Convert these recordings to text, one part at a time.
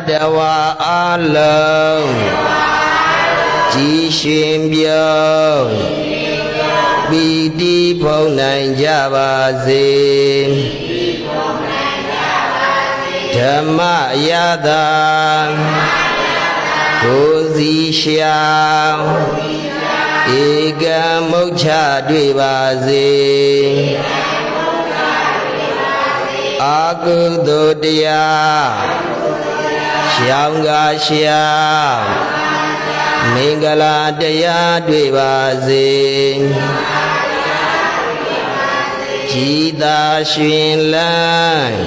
တဝါအလုံးကြည်ရှင်ပြုံးပီတိဖုံးနိုင်ကြပါစေဓမ္မယတာကိုယ်စီရှာဧကံမုတ်ချတွေ့ပါစေအာကုသိုလ်တရားရှောင်ကားရှာမင်္ဂလာတရားတွေ့ပါစေကြည်သာရွှင်လန်း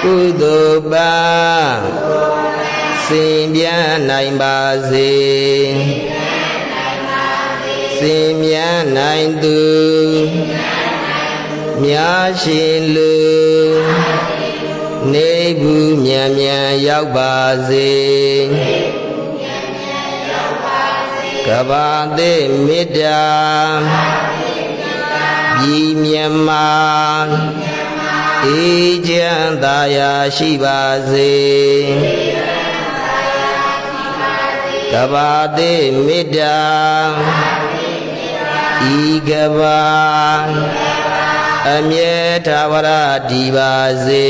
ကုသိုလ်ပန်းစင်ပြန်နိုင်ပါစေစင်ပြန်နိုင်သူမြတ်ရှင်လူနေဘူးမြန်မြန်ရောက်ပါစေကဘာတိမေတ္တာဤမြတ်မာအေးချမ်းသာယာရှိပါစေကဘာတိမေတ္တာဤကဘာအမြဲတဝရတည်ပါစေ